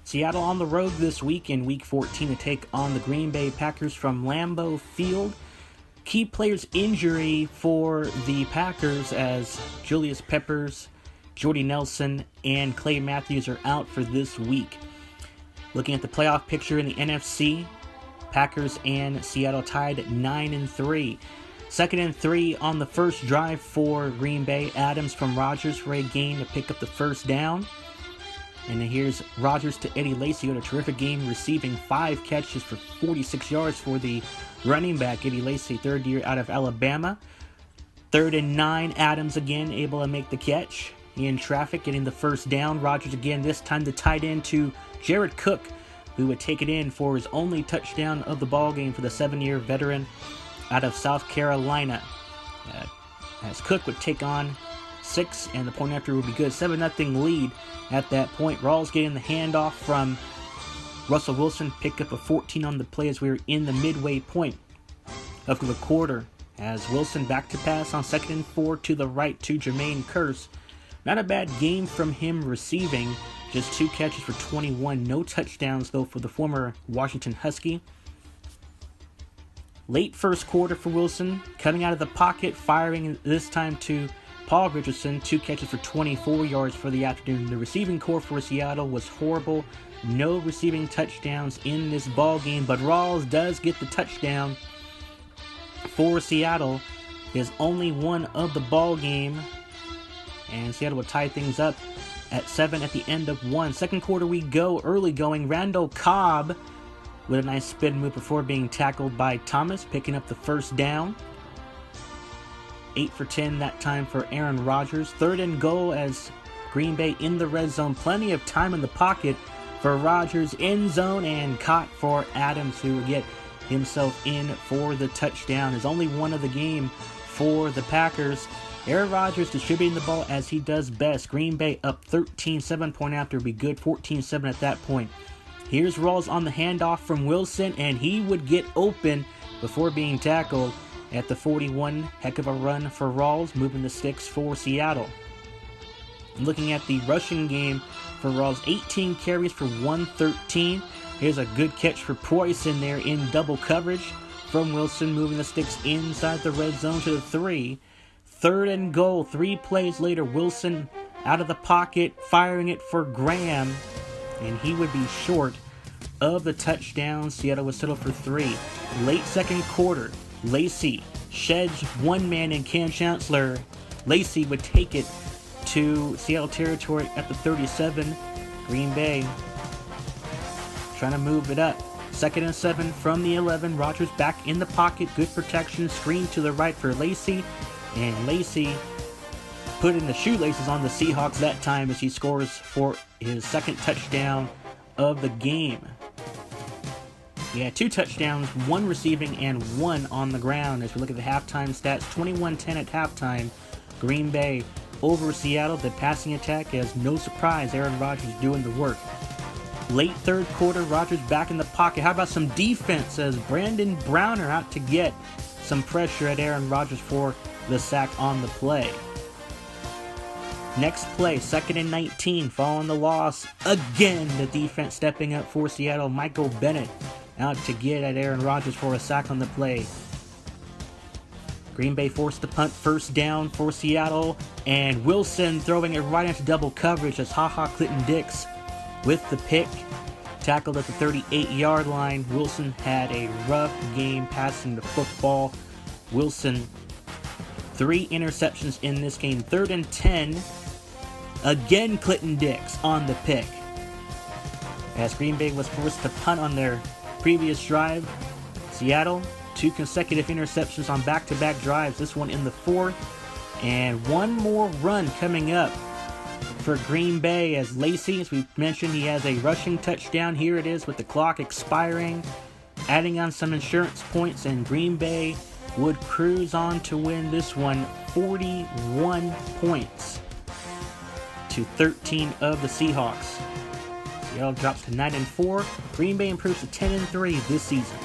Seattle on the road this week in Week 14 to take on the Green Bay Packers from Lambeau Field. Key players injury for the Packers as Julius Peppers, Jordy Nelson, and Clay Matthews are out for this week. Looking at the playoff picture in the NFC, Packers and Seattle tied at 9-3. 2nd and 3 on the first drive for Green Bay. Adams from Rodgers for a gain to pick up the first down. And then here's Rodgers to Eddie Lacy on a terrific game, receiving 5 catches for 46 yards for the running back, Eddie Lacy, third year out of Alabama. 3rd and 9, Adams again able to make the catch. In traffic, getting the first down. Rodgers again, this time the tight end to Jared Cook, who would take it in for his only touchdown of the ballgame for the 7-year veteran out of South Carolina. As Cook would take on 6, and the point after would be good. 7-0 lead at that point. Rawls getting the handoff from Russell Wilson. Pick up a 14 on the play as we were in the midway point of the quarter. As Wilson back to pass on 2nd and 4 to the right to Jermaine Kearse. Not a bad game from him receiving. Just 2 catches for 21. No touchdowns, though, for the former Washington Husky. Late first quarter for Wilson. Coming out of the pocket, firing this time to Paul Richardson. 2 catches for 24 yards for the afternoon. The receiving corps for Seattle was horrible. No receiving touchdowns in this ball game, but Rawls does get the touchdown for Seattle. His only one of the ball game. And Seattle will tie things up at 7 at the end of 1. Second quarter we go, early going. Randall Cobb with a nice spin move before being tackled by Thomas, picking up the first down. 8 for 10 that time for Aaron Rodgers. 3rd and goal as Green Bay in the red zone. Plenty of time in the pocket for Rodgers. End zone and caught for Adams, who would get himself in for the touchdown. His only one of the game for the Packers. Aaron Rodgers distributing the ball as he does best. Green Bay up 13, 7-point after would be good, 14-7 at that point. Here's Rawls on the handoff from Wilson, and he would get open before being tackled at the 41. Heck of a run for Rawls, moving the sticks for Seattle. Looking at the rushing game for Rawls, 18 carries for 113. Here's a good catch for Price in there in double coverage from Wilson, moving the sticks inside the red zone to the 3. 3rd and goal, 3 plays later. Wilson out of the pocket, firing it for Graham, and he would be short of the touchdown. Seattle would settle for 3. Late second quarter, Lacy sheds one man in Cam Chancellor. Lacy would take it to Seattle territory at the 37. Green Bay trying to move it up. 2nd and 7 from the 11. Rodgers back in the pocket. Good protection. Screen to the right for Lacy. And Lacy put in the shoelaces on the Seahawks that time as he scores for his 2nd touchdown of the game. He had 2 touchdowns, 1 receiving and 1 on the ground. As we look at the halftime stats, 21-10 at halftime. Green Bay over Seattle. The passing attack, as no surprise, Aaron Rodgers doing the work. Late third quarter, Rodgers back in the pocket. How about some defense as Brandon Browner out to get some pressure at Aaron Rodgers for the sack on the play. Next play, 2nd and 19, following the loss. Again, the defense stepping up for Seattle. Michael Bennett out to get at Aaron Rodgers for a sack on the play. Green Bay forced to punt, first down for Seattle. And Wilson throwing it right into double coverage as Clinton Dix with the pick. Tackled at the 38-yard line. Wilson had a rough game passing the football. Wilson, 3 interceptions in this game. 3rd and 10. Again, Clinton Dix on the pick. As Green Bay was forced to punt on their previous drive. Seattle, 2 consecutive interceptions on back-to-back drives. This one in the 4th. And one more run coming up for Green Bay as Lacy, as we mentioned, he has a rushing touchdown. Here it is with the clock expiring. Adding on some insurance points, and Green Bay would cruise on to win this one 41 points to 13 of the Seahawks. Seattle drops to 9-4. Green Bay improves to 10-3 this season.